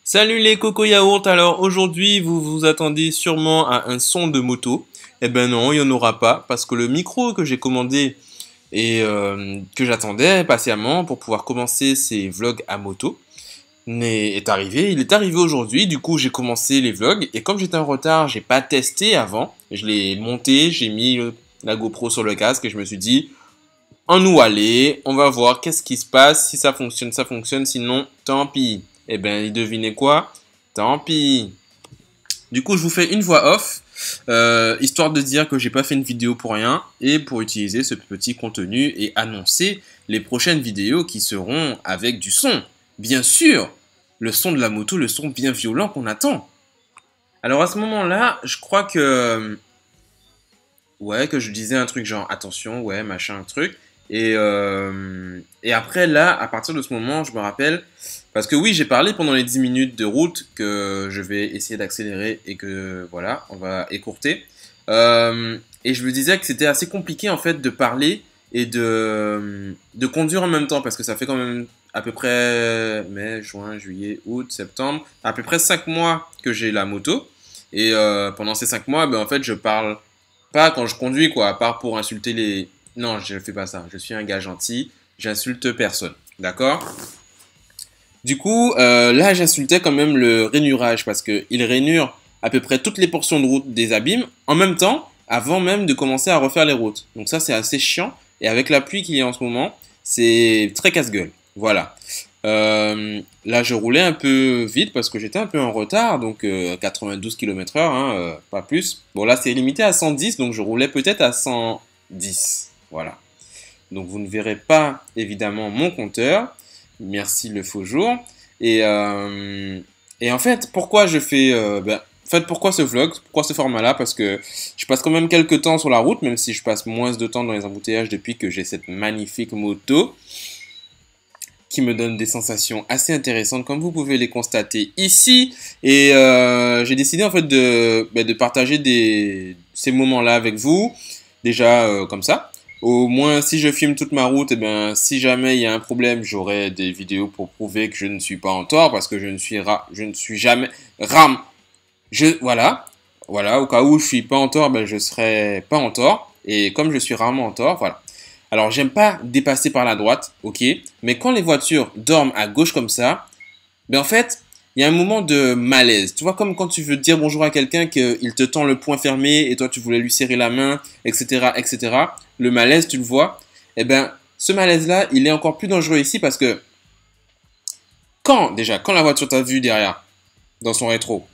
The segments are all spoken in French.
Salut les coco yaourts, alors aujourd'hui vous vous attendez sûrement à un son de moto. Eh ben non, il n'y en aura pas parce que le micro que j'ai commandé et que j'attendais patiemment pour pouvoir commencer ces vlogs à moto est arrivé. Il est arrivé aujourd'hui, du coup j'ai commencé les vlogs et comme j'étais en retard, j'ai pas testé avant. Je l'ai monté, j'ai mis la GoPro sur le casque et je me suis dit en nous aller, on va voir qu'est-ce qui se passe. Si ça fonctionne, sinon tant pis. Eh ben, devinez quoi? Tant pis. Du coup, je vous fais une voix off, histoire de dire que j'ai pas fait une vidéo pour rien et pour utiliser ce petit contenu et annoncer les prochaines vidéos qui seront avec du son. Bien sûr, le son de la moto, le son bien violent qu'on attend. Alors à ce moment-là, je crois que ouais, que je disais un truc genre attention, ouais, machin, un truc. Et après, là, à partir de ce moment, je me rappelle, parce que oui, j'ai parlé pendant les 10 minutes de route que je vais essayer d'accélérer et que voilà, on va écourter. Et je me disais que c'était assez compliqué en fait de parler et de conduire en même temps parce que ça fait quand même à peu près mai, juin, juillet, août, septembre, à peu près 5 mois que j'ai la moto. Et pendant ces 5 mois, ben, en fait, je parle pas quand je conduis, quoi, à part pour insulter les... Non, je fais pas ça. Je suis un gars gentil. J'insulte personne. D'accord? Du coup, là, j'insultais quand même le rainurage parce qu'il rainure à peu près toutes les portions de route des abîmes en même temps, avant même de commencer à refaire les routes. Donc ça, c'est assez chiant. Et avec la pluie qu'il y a en ce moment, c'est très casse-gueule. Voilà. Là, je roulais un peu vite parce que j'étais un peu en retard, donc 92 km/h, hein, pas plus. Bon, là, c'est limité à 110, donc je roulais peut-être à 110. Voilà. Donc, vous ne verrez pas évidemment mon compteur. Merci le faux jour. Et, euh, et en fait, pourquoi je fais. En fait, pourquoi ce vlog? Pourquoi ce format-là? Parce que je passe quand même quelques temps sur la route, même si je passe moins de temps dans les embouteillages depuis que j'ai cette magnifique moto qui me donne des sensations assez intéressantes, comme vous pouvez les constater ici. Et j'ai décidé en fait de partager ces moments-là avec vous, déjà comme ça. Au moins, si je filme toute ma route, et ben, si jamais il y a un problème, j'aurai des vidéos pour prouver que je ne suis pas en tort, parce que je ne suis jamais ram. Voilà, au cas où je suis pas en tort, ben, je serai pas en tort. Et comme je suis rarement en tort, voilà. Alors, j'aime pas dépasser par la droite, ok, mais quand les voitures dorment à gauche comme ça, ben en fait, il y a un moment de malaise. Tu vois, comme quand tu veux dire bonjour à quelqu'un, qu'il te tend le poing fermé et toi tu voulais lui serrer la main, etc., etc. Le malaise, tu le vois. Eh ben, ce malaise-là, il est encore plus dangereux ici parce que quand la voiture t'a vu derrière, dans son rétro,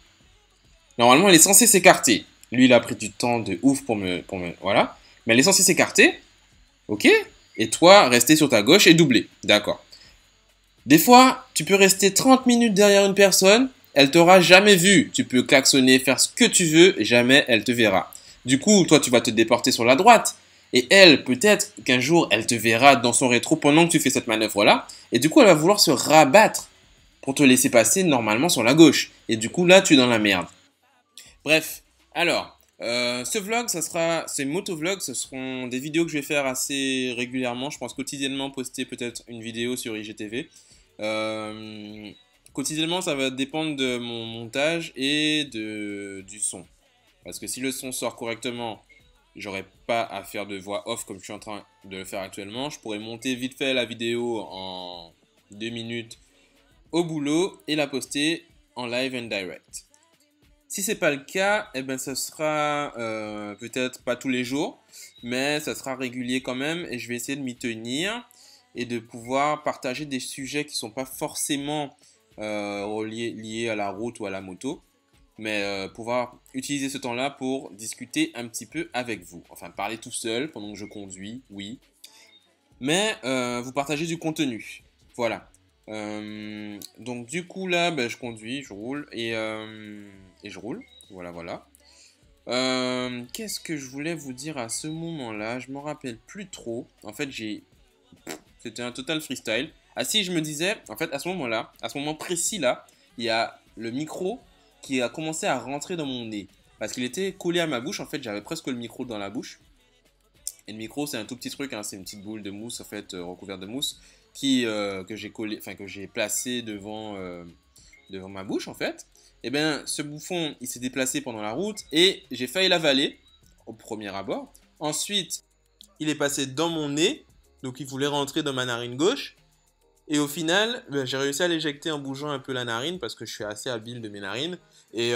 normalement, elle est censée s'écarter. Lui, il a pris du temps de ouf voilà. Mais elle est censée s'écarter. Ok? Et toi, rester sur ta gauche et doubler. D'accord. Des fois, tu peux rester 30 minutes derrière une personne, elle t'aura jamais vu. Tu peux klaxonner, faire ce que tu veux, jamais elle te verra. Du coup, toi, tu vas te déporter sur la droite. Et elle, peut-être qu'un jour, elle te verra dans son rétro pendant que tu fais cette manœuvre-là. Et du coup, elle va vouloir se rabattre pour te laisser passer normalement sur la gauche. Et du coup, là, tu es dans la merde. Bref, alors, ces motovlogs, ce seront des vidéos que je vais faire assez régulièrement. Je pense quotidiennement poster peut-être une vidéo sur IGTV. Euh, Quotidiennement, ça va dépendre de mon montage et du son. Parce que si le son sort correctement, j'aurai pas à faire de voix off comme je suis en train de le faire actuellement. Je pourrais monter vite fait la vidéo en 2 minutes au boulot et la poster en live and direct. Si c'est pas le cas, eh ben ça sera peut-être pas tous les jours, mais ça sera régulier quand même et je vais essayer de m'y tenir et de pouvoir partager des sujets qui sont pas forcément liés à la route ou à la moto, mais pouvoir utiliser ce temps-là pour discuter un petit peu avec vous. Enfin, parler tout seul pendant que je conduis, oui, mais vous partagez du contenu. Voilà. Donc du coup là, ben, je conduis, je roule et je roule. Voilà, voilà. Qu'est-ce que je voulais vous dire à ce moment-là? Je m'en rappelle plus trop. En fait, c'était un total freestyle. Ah si, je me disais, en fait, à ce moment-là, à ce moment précis là, il y a le micro qui a commencé à rentrer dans mon nez. Parce qu'il était collé à ma bouche. En fait, j'avais presque le micro dans la bouche. Et le micro, c'est un tout petit truc, hein, c'est une petite boule de mousse, en fait, recouverte de mousse, que j'ai placé devant ma bouche en fait. Et bien ce bouffon il s'est déplacé pendant la route et j'ai failli l'avaler au premier abord. Ensuite il est passé dans mon nez, donc il voulait rentrer dans ma narine gauche. Et au final, j'ai réussi à l'éjecter en bougeant un peu la narine parce que je suis assez habile de mes narines. Et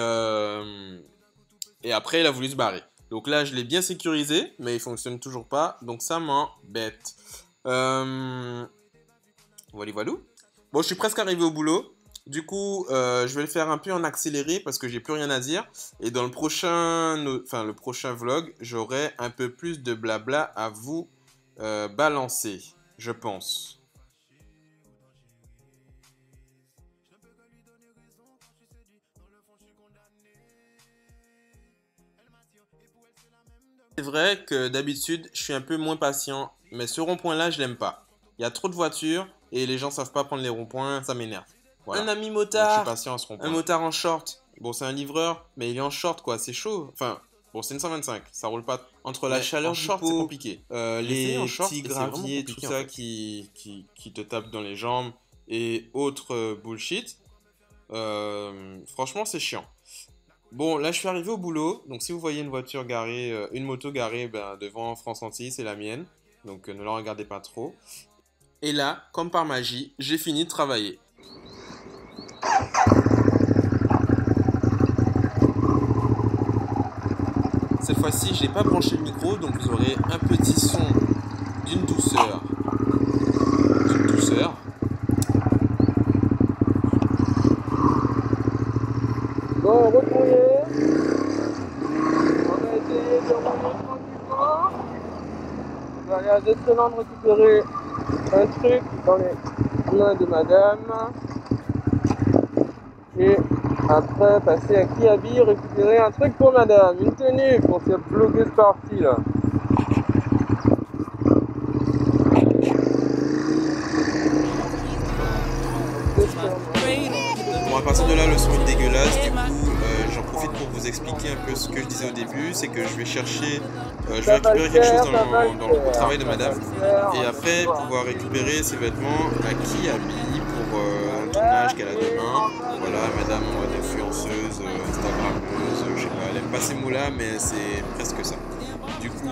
après, il a voulu se barrer. Donc là, je l'ai bien sécurisé, mais il fonctionne toujours pas. Donc ça m'embête. Voilà, voilà. Bon, je suis presque arrivé au boulot. Du coup, je vais le faire un peu en accéléré parce que j'ai plus rien à dire. Et dans le prochain vlog, j'aurai un peu plus de blabla à vous balancer, je pense. C'est vrai que d'habitude, je suis un peu moins patient, mais ce rond-point-là, je l'aime pas. Il y a trop de voitures et les gens savent pas prendre les ronds-points, ça m'énerve. Voilà. Un ami motard, donc, je suis patient à ce rond-point. Un motard en short. Bon, c'est un livreur, mais il est en short, quoi, c'est chaud. Enfin, bon, c'est une 125, ça roule pas. Entre la chaleur du short, c'est compliqué. Les petits graviers, tout ça qui te tapent dans les jambes et autres bullshit. Franchement, c'est chiant. Bon, là je suis arrivé au boulot, donc si vous voyez une voiture garée, une moto garée devant France Antilles, c'est la mienne, donc ne la regardez pas trop. Et là, comme par magie, j'ai fini de travailler. Cette fois-ci, je n'ai pas branché le micro, donc vous aurez un petit son d'une douceur. Bon, retournez. On va essayer de rouler tranquillement. On va aller à Destelande récupérer un truc dans les mains de madame. Et après, passer à Kiabi, récupérer un truc pour madame. Une tenue pour cette blogueuse partie là. Bon, à partir de là, le son est dégueulasse. Du coup, j'en profite pour vous expliquer un peu ce que je disais au début. C'est que je vais chercher, je vais récupérer quelque chose au travail de madame. Et après, pouvoir récupérer ses vêtements à Kiabi pour un tournage qu'elle a demain. Voilà, madame influenceuse, instagrammeuse, je sais pas, elle aime pas ces mots-là, mais c'est presque ça. Du coup,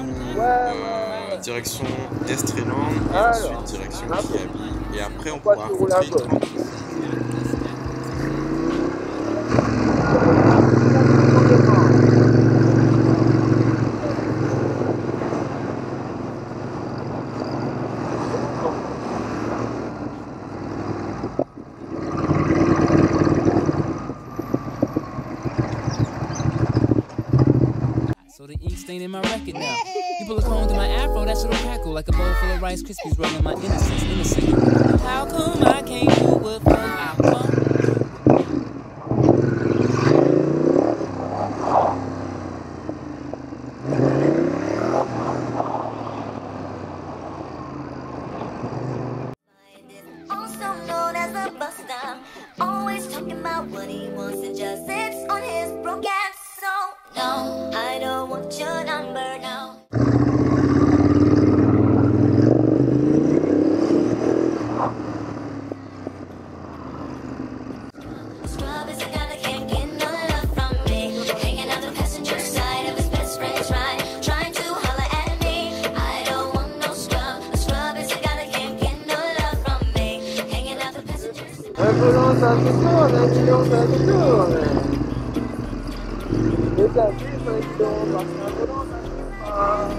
direction Estreland, et ensuite direction Kiabi. Et après, on pourra rentrer tranquille. So the ink stain in my record now. You pull a comb to my afro, that shit'll crackle like a bowl full of Rice Krispies, running my innocence, innocent. How come I can't do what I want? Also known as a buster, always talking about what he wants and just sits on his broke ass. So no, I don't want your number now. Scrub is a guy that can't get no love from me, hanging out the passenger side of his best friend's ride, trying to holler at me. I don't want no scrub. A scrub is a guy that can't get no love from me, hanging out the passenger side. Un volant ça se tourne, un guidon ça se tourne. Et ça fait un guidon parce qu'un volant ça se tourne pas.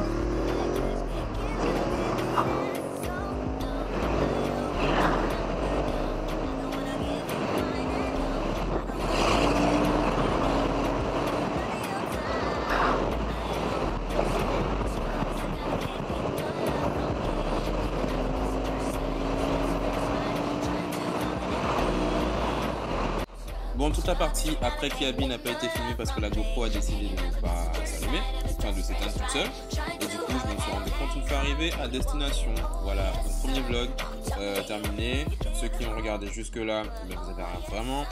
Bon, toute la partie après Kiabi n'a pas été filmée parce que la GoPro a décidé de ne pas s'allumer, enfin de s'éteindre toute seule. Et du coup, je me suis rendu compte une fois arrivé à destination. Voilà, donc premier vlog terminé. Ceux qui ont regardé jusque-là, ben, vous avez vraiment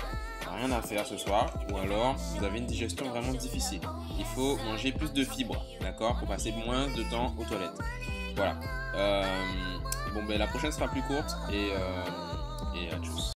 rien à faire ce soir. Ou alors, vous avez une digestion vraiment difficile. Il faut manger plus de fibres, d'accord, pour passer moins de temps aux toilettes. Voilà. Bon, ben la prochaine sera plus courte et à tous.